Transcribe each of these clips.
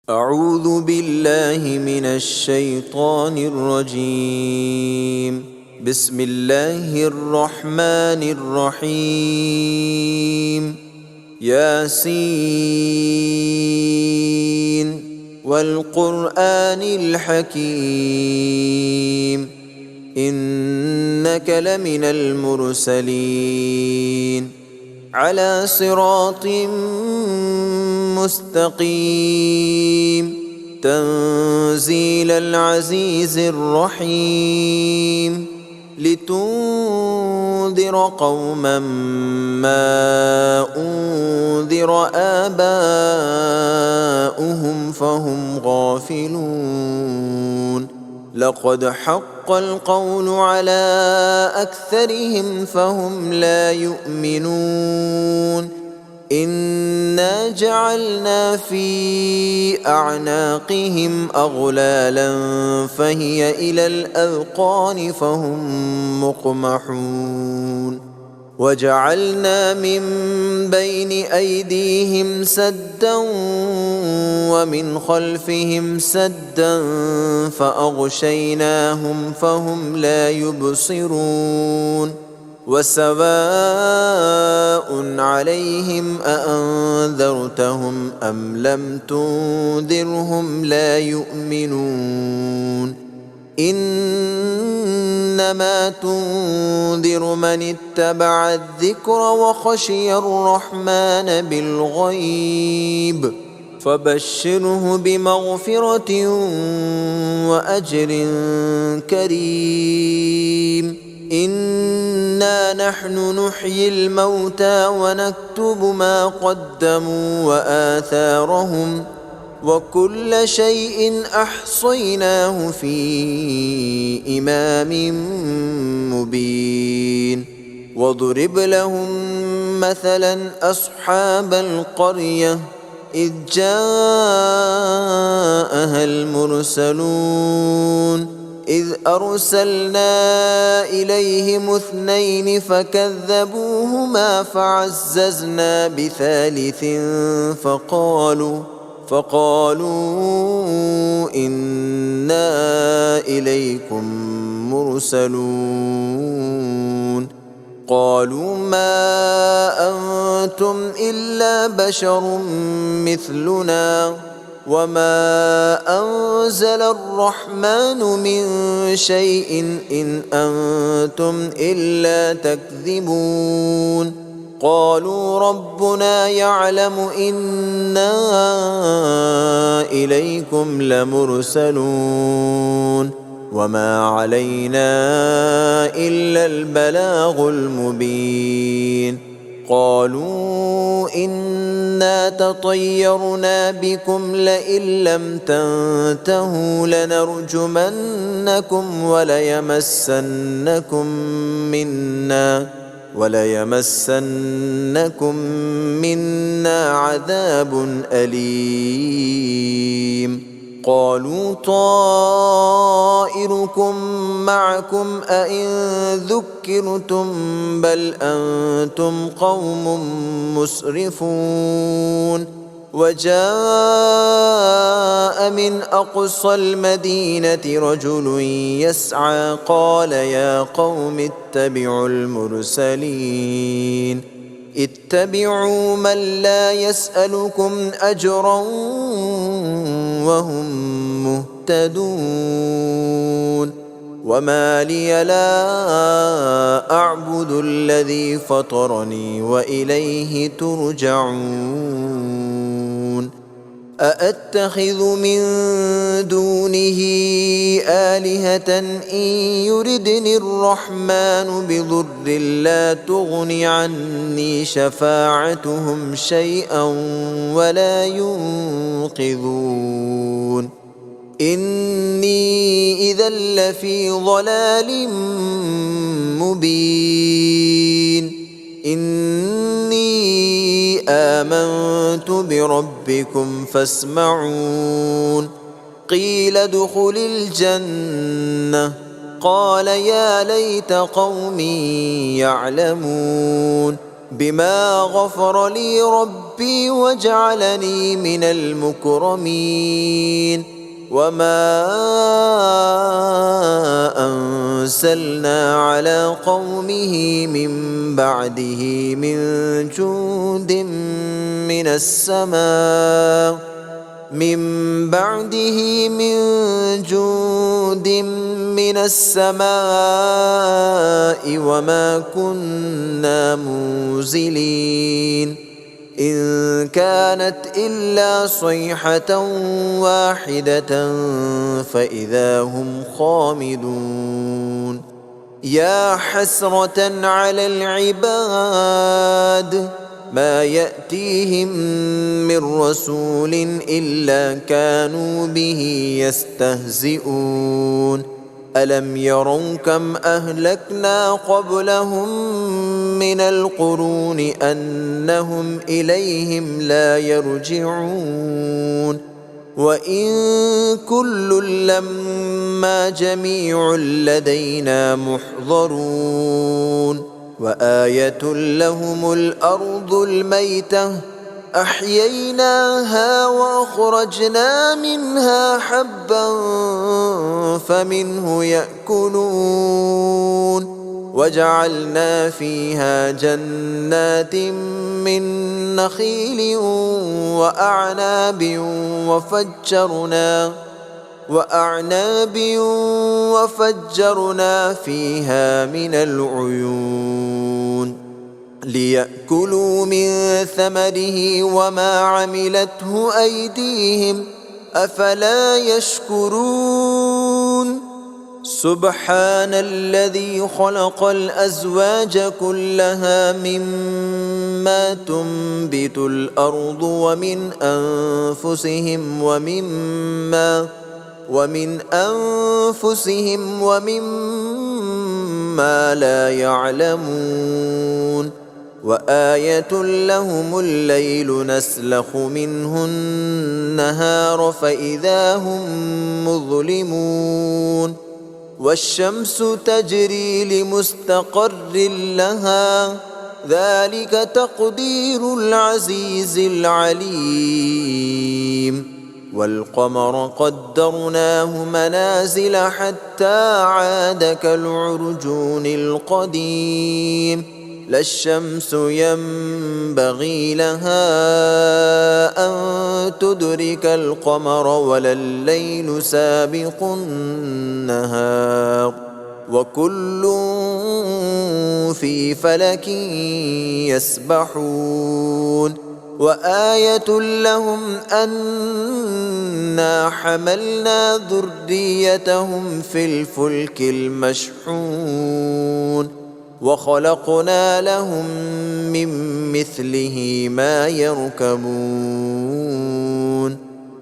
أعوذ بالله من الشيطان الرجيم. بسم الله الرحمن الرحيم. ياسين والقرآن الحكيم إنك لمن المرسلين على صراط مستقيم تنزيل العزيز الرحيم لتنذر قوما ما أنذر آباؤهم فهم غافلون لقد حق القول على أكثرهم فهم لا يؤمنون إنا جعلنا في أعناقهم أغلالا فهي إلى الأذقان فهم مقمحون وجعلنا من بين أيديهم سدا ومن خلفهم سدا فأغشيناهم فهم لا يبصرون وسواء عليهم أأنذرتهم أم لم تنذرهم لا يؤمنون إنما تنذر من اتبع الذكر وخشي الرحمن بالغيب فبشره بمغفرة وأجر كريم إنا نحن نحيي الموتى ونكتب ما قدموا وآثارهم وكل شيء أحصيناه في إمام مبين واضرب لهم مثلا أصحاب القرية إذ جاءها المرسلون إذ أرسلنا إليهم 2 فكذبوهما فعززنا بثالث فقالوا إنا إليكم مرسلون قالوا ما أنتم إلا بشر مثلنا وما أنزل الرحمن من شيء إن أنتم إلا تكذبون قالوا ربنا يعلم إنا إليكم لمرسلون وما علينا إلا البلاغ المبين قالوا إنا تطيرنا بكم لئن لم تنتهوا لنرجمنكم وليمسنكم منا عذاب أليم قالوا طائركم معكم أئن ذكرتم بل أنتم قوم مسرفون وجاء من أقصى المدينة رجل يسعى قال يا قوم اتبعوا المرسلين اتبعوا من لا يسألكم أجرا وهم مهتدون وما لي لا أعبد الذي فطرني وإليه ترجعون أأتخذ من دونه آلهة إن يردني الرحمن بضر لا تغن عني شفاعتهم شيئا ولا ينقذون إني إذا لفي ضلال مبين إني آمنت بربكم فاسمعون قيل ادخل الجنة قال يا ليت قومي يعلمون بما غفر لي ربي ربي وجعلني من المكرمين وما أنزلنا على قومه من بعده من جند من السماء وما كنا منزلين إن كانت إلا صيحة واحدة فإذا هم خامدون يا حسرة على العباد ما يأتيهم من رسول إلا كانوا به يستهزئون ألم يروا كم أهلكنا قبلهم من القرون أنهم إليهم لا يرجعون وإن كل لما جميع لدينا محضرون وآية لهم الأرض الميتة أحييناها وأخرجنا منها حبا فمنه يأكلون وجعلنا فيها جنات من نخيل وأعناب وفجرنا فيها من العيون ليأكلوا من ثمره وما عملته أيديهم أفلا يشكرون سبحان الذي خلق الأزواج كلها مما تنبت الأرض ومن أنفسهم ومما لا يعلمون وآية لهم الليل نسلخ منه النهار فإذا هم مظلمون والشمس تجري لمستقر لها ذلك تقدير العزيز العليم والقمر قدرناه منازل حتى عاد كالعرجون القديم لا الشمس ينبغي لها أن تدرك القمر ولا الليل سابق النهار وكل في فلك يسبحون وآية لهم أنا حملنا ذريتهم في الفلك المشحون وخلقنا لهم من مثله ما يركبون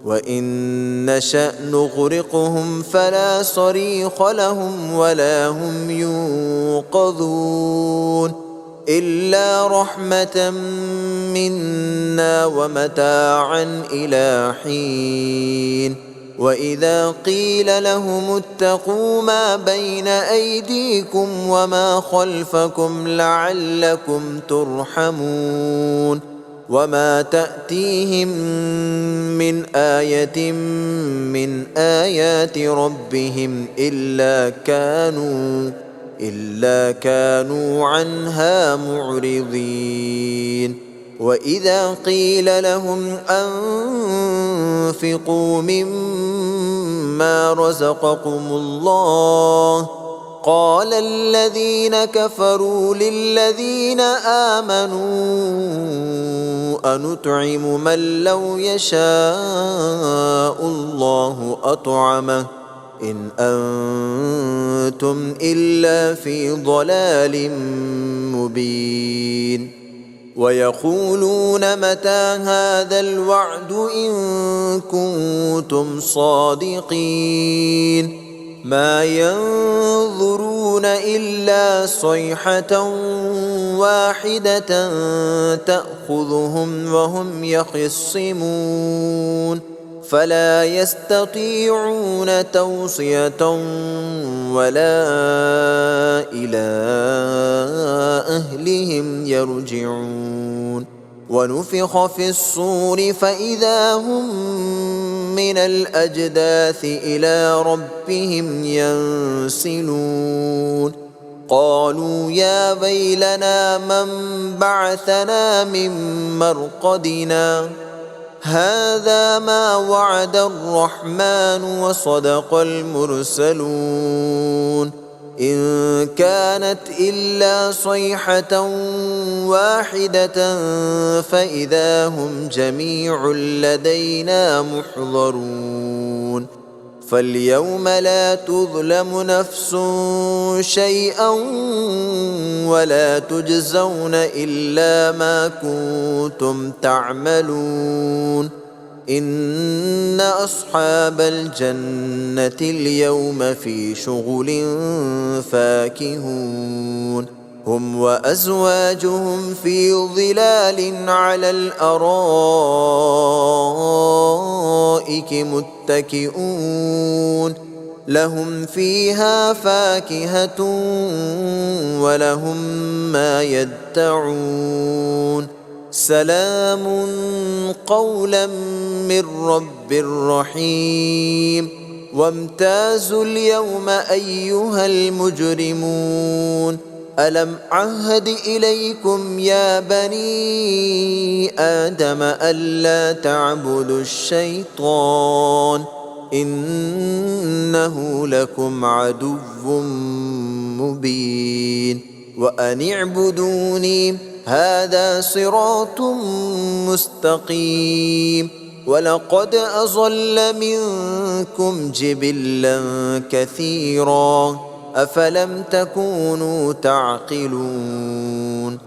وإن نشأ نغرقهم فلا صريخ لهم ولا هم ينقذون إلا رحمة منا ومتاعا إلى حين وإذا قيل لهم اتقوا ما بين أيديكم وما خلفكم لعلكم ترحمون وما تأتيهم من آية من آيات ربهم إلا كانوا عنها معرضين وإذا قيل لهم أنفقوا مما رزقكم الله قال الذين كفروا للذين آمنوا أنطعم من لو يشاء الله أطعمه إن أنتم إلا في ضلال مبين ويقولون متى هذا الوعد إن كنتم صادقين ما ينظرون إلا صيحة واحدة تأخذهم وهم يخصمون فلا يستطيعون توصية ولا إلى أهلهم يرجعون ونفخ في الصور فإذا هم من الأجداث إلى ربهم ينسلون قالوا يا ويلنا من بعثنا من مرقدنا هذا ما وعد الرحمن وصدق المرسلون إن كانت إلا صيحة واحدة فإذا هم جميع لدينا محضرون فاليوم لا تظلم نفس شيئا ولا تجزون إلا ما كنتم تعملون إن أصحاب الجنة اليوم في شغل فاكهون هم وأزواجهم في ظلال على الأرائك متكئون لهم فيها فاكهة ولهم ما يدعون سلام قولا من رب رحيم وامتازوا اليوم أيها المجرمون ألم عهد إليكم يا بني آدم ألا تعبدوا الشيطان إنه لكم عدو مبين وأن اعبدوني هذا صراط مستقيم ولقد أضل منكم جبلا كثيرا أفلم تكونوا تعقلون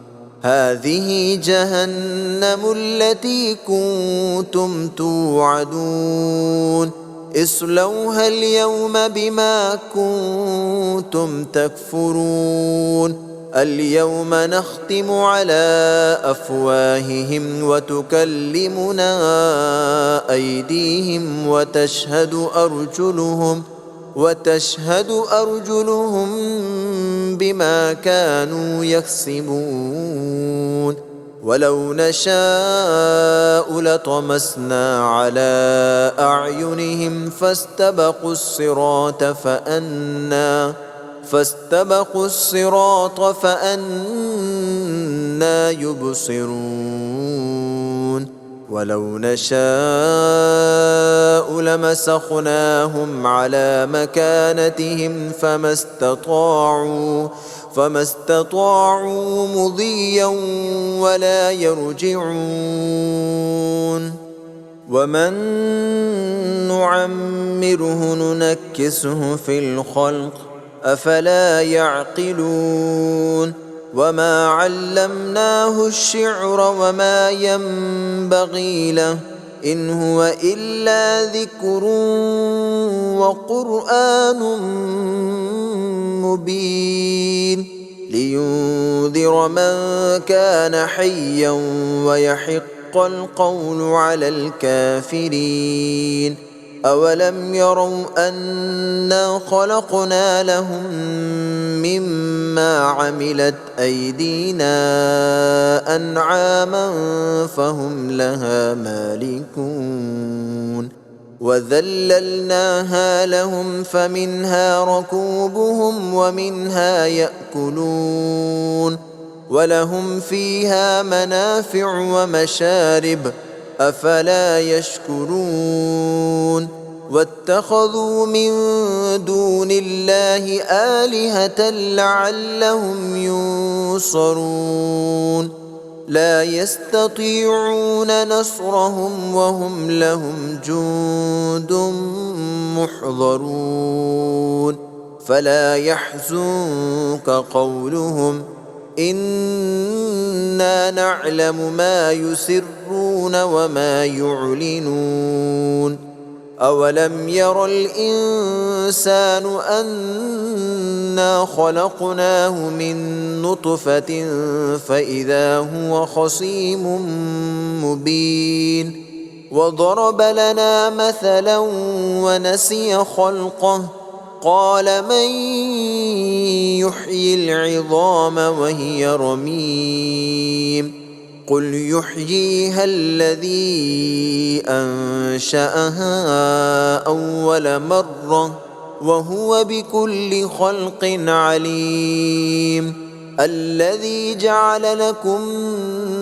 هذه جهنم التي كنتم توعدون اصلوها اليوم بما كنتم تكفرون اليوم نختم على أفواههم وتكلمنا أيديهم وتشهد أرجلهم بما كانوا يكسبون ولو نشاء لطمسنا على أعينهم فاستبقوا الصراط فأنى يبصرون ولو نشاء لمسخناهم على مكانتهم فما استطاعوا مضيا ولا يرجعون ومن نعمره ننكسه في الخلق أفلا يعقلون وما علمناه الشعر وما ينبغي له إن هو إلا ذكر وقرآن مبين لينذر من كان حيا ويحق القول على الكافرين أولم يروا أنا خلقنا لهم مما عملت أيدينا أنعاما فهم لها مالكون وذللناها لهم فمنها ركوبهم ومنها يأكلون ولهم فيها منافع ومشارب أفلا يشكرون واتخذوا من دون الله آلهة لعلهم ينصرون لا يستطيعون نصرهم وهم لهم جند محضرون فلا يحزنك قولهم إنا نعلم ما يسرون وما يعلنون أولم ير الإنسان أنا خلقناه من نطفة فإذا هو خصيم مبين وضرب لنا مثلا ونسي خلقه قال من يحيي العظام وهي رميم قل يحييها الذي أنشأها أول مرة وهو بكل خلق عليم. الذي جعل لكم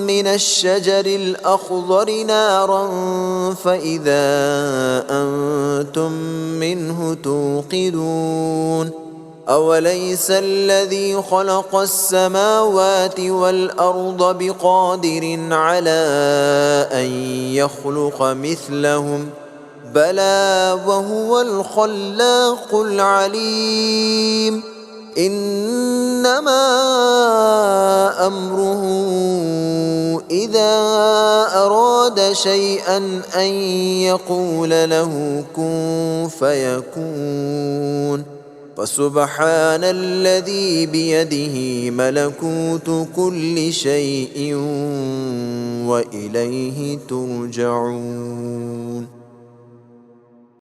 من الشجر الأخضر نارا فإذا أنتم منه توقدون. أوليس الذي خلق السماوات والأرض بقادر على أن يخلق مثلهم بلى وهو الخلاق العليم. إنما أمره إذا أراد شيئا أن يقول له كن فيكون. فسبحان الذي بيده ملكوت كل شيء وإليه ترجعون.